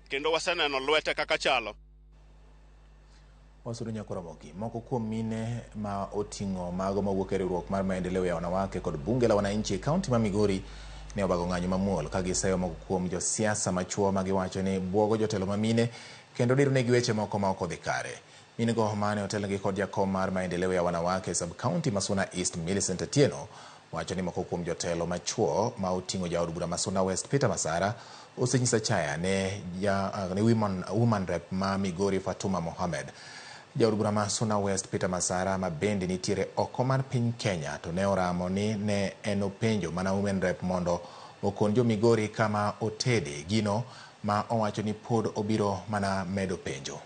kendo waseneno lwete kaka chalo. Wasudo Nyakoromoki, moko kuom mine ma oting'o mago mawuok e riwruok mar maendeleo ya wanawake kod bunge la wananchi e kaunti ma Migori ne obago ng'anyo mamuol ka giseyo moko kuom josiasa machuo ma giwacho ni buogo jotelo ma mine kendo diro negi weche moko ma ok odhi kare. Mine go mane otelnegi kod jakom mar maendeleo ya wanawake sub county Masuna East Millicent Atieno wacho ni moko kuom jotelo machuo ma oting'o jaod bura Masuna West Peter Masara osenyisa chaya ne woman rep ma Migori Fatuma Mohamed. Jaod bura Masuna West Peter Masara ma bende nitiere oko mar piny Kenya to ne oramo ni ne en openjo mana women rep mondo okon jo Migori kama otede gino ma owacho ni pod obiro mana medo penjo.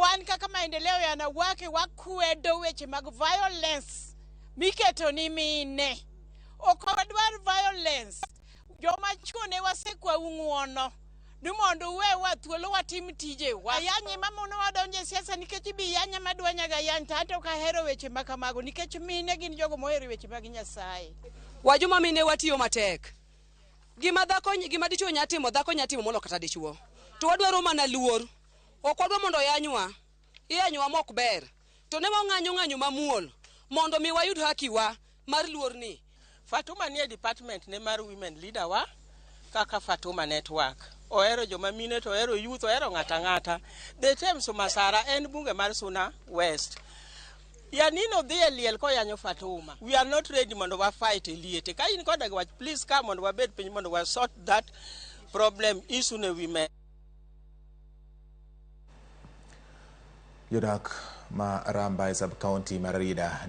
Wan kaka maendeleo ya wanawake wakwedo weche mag violence miketo ni mine. Ok wadwar violence. Joma chuo ne wasekwa ng'uono ni mondo wewa thuolo watim tije. Ayanye mamono wadonje siasa nikech bi yanya madwanya ga yan tato ka hero weche makamago nikech mine gin jogo mohero weche mag Nyasaye. Wajuma mine watiyo matek. Gima dichuo nyatimo dhako nyatimo molo kata dichuo. To wadwaro mana luor. Ok wadwa mondo iyanywa mok ber. To ne wang'anyo mamuol mondo mi wayud hakiwa mar luor ni. Fatuma nie department ne mar women leader wa kaka Fatuma network. Ohero joma mine to ohero youth, ohero ng'ata. The terms Masara en bunge mar Suna West. Yanino dhi e liel ko yanyo Fatuma. We are not ready mondo wa fight e liete. Ka in koda wach please come mondo wa bed piny mondo wa sort that problem issue ne women. Jodak ma Ramba sub county Marida